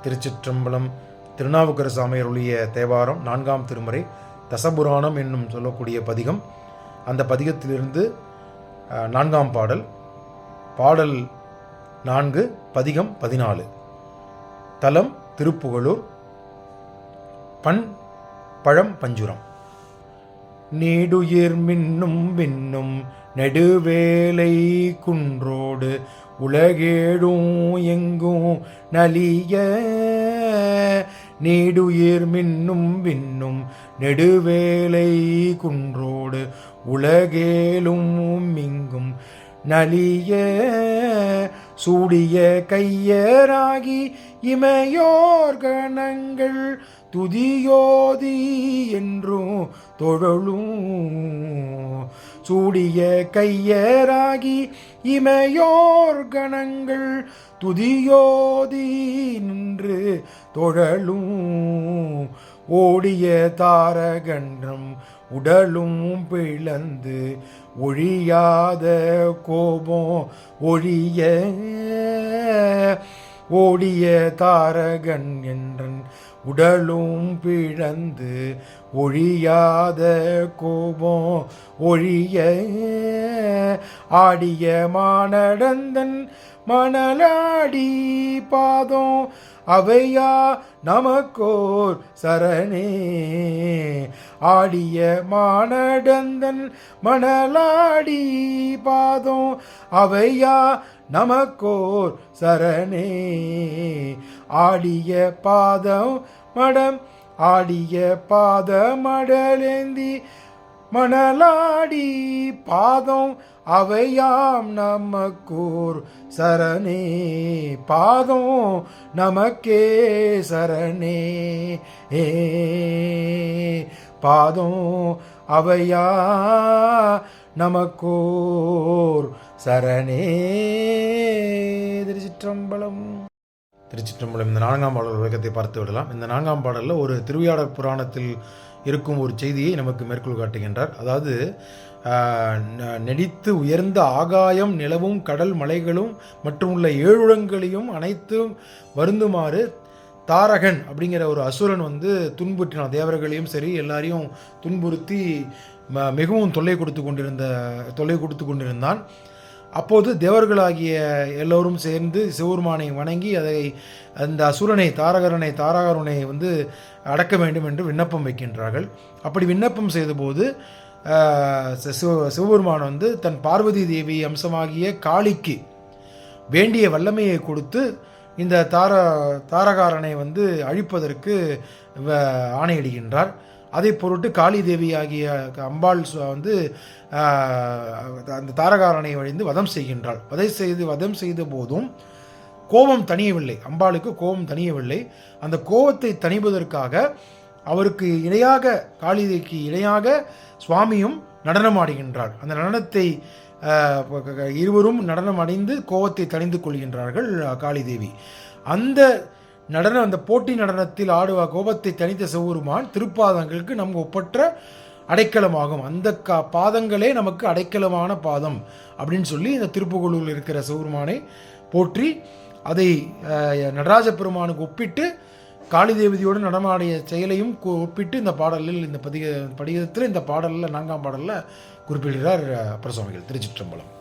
திருச்சிற்றம்பலம். திருநாவுக்கரசு சாமியருடைய தேவாரம் 4ஆம் திருமுறை தசபுராணம் என்னும் சொல்லக்கூடிய பதிகம். அந்த பதிகத்திலிருந்து 4ஆம் பாடல், பாடல் 4, பதிகம் 14. தலம் திருப்புகழூர், பண் பழம் பஞ்சுரம். நீடுயிர் மின்னும் விண்ணும் நெடுவேலை குன்றோடு உலகேடும் எங்கும் நலிய. நீடுயிர் மின்னும் விண்ணும் நெடுவேலை குன்றோடு உலகேலும் இங்கும் நலிய. சூடிய கையராகி இமையோர் கணங்கள் துதியோதி என்றும் தொழலும். சூடிய கையராகி இமையோர் கணங்கள் துதியோதி நின்று தொழலும். ஓடிய தாரகன்றம் உடலும் பிளந்து ஒழியாத கோபம் ஒழிய. ஓடிய தாரகன் என்றன் உடலும் பிளந்து ஒழியாத கோபம் ஒழிய. ஆடிய மானடந்தன் மணலாடி பாதம் அவையா நமக்கோர் சரணே. ஆடிய மானடந்தன் மணலாடி பாதம் அவையா நமக்கோர் சரணே. ஆடிய பாதம் மடம் ஆடிய பாத மடலேந்தி மணலாடி பாதம் அவையாம் நமக்கோர் சரணே. பாதம் நமக்கே சரணே. பாதம் அவையா நமக்கோர் சரணே. திருச்சிற்றம்பலம். திருச்சிற்றம்பலம். இந்த 4ஆம் பாடல் விளக்கத்தை பார்த்து விடலாம். இந்த 4ஆம் பாடலில் ஒரு திருவிளையாடற் புராணத்தில் இருக்கும் ஒரு செய்தியை நமக்கு மேற்கோள் காட்டுகின்றார். அதாவது நெடித்து உயர்ந்த ஆகாயம் நிலவும் கடல் மலைகளும் மற்றும் உள்ள 7 உலகங்களையும் அனைத்தும் வருந்துமாறு தாரகன் அப்படிங்கிற ஒரு அசுரன் துன்புற்றினான். தேவர்களையும் சரி எல்லாரையும் துன்புறுத்தி மிகவும் தொல்லை கொடுத்து கொண்டிருந்தான். அப்போது தேவர்களாகிய எல்லோரும் சேர்ந்து சிவபெருமானை வணங்கி அந்த அசுரனை தாரகருனை அடக்க வேண்டும் என்று விண்ணப்பம் வைக்கின்றார்கள். அப்படி விண்ணப்பம் செய்தபோது சிவபெருமான் தன் பார்வதி தேவி அம்சமாகிய காளிக்கு வேண்டிய வல்லமையை கொடுத்து இந்த தாரகாரனை அழிப்பதற்கு ஆணையிடுகின்றார். அதை பொருட்டு காளி தேவி ஆகிய அம்பாள் அந்த தாரகாரனை வதம் செய்கின்றாள். வதம் செய்த போதும் கோபம் தணியவில்லை. அம்பாளுக்கு கோபம் தணியவில்லை. அந்த கோபத்தை தணிப்பதற்காக அவருக்கு இணையாக காளிதேவிக்கு இணையாக சுவாமியும் நடனம் ஆடுகின்றார். அந்த நடனத்தை இருவரும் நடனம் அடைந்து கோபத்தை தணிந்து கொள்கின்றார்கள். காளிதேவி அந்த போட்டி நடனத்தில் ஆடுவ கோபத்தை தணித்த சிவபெருமான் திருப்பாதங்களுக்கு நமக்கு ஒப்பற்ற அடைக்கலமாகும். அந்த பாதங்களே நமக்கு அடைக்கலமான பாதம் அப்படின்னு சொல்லி இந்த திருப்புகழூரில் இருக்கிற சிவபெருமானை போற்றி அதை நடராஜ பெருமானுக்கு ஒப்பிட்டு காளிதேவியோடு நடமாடிய செயலையும் ஒப்பிட்டு இந்த பாடலில் இந்த பதிகத்தில் இந்த பாடலில் 4ஆம் பாடலில் குறிப்பிடுகிறார் அப்பர் சுவாமிகள். திருச்சிற்றம்பலம்.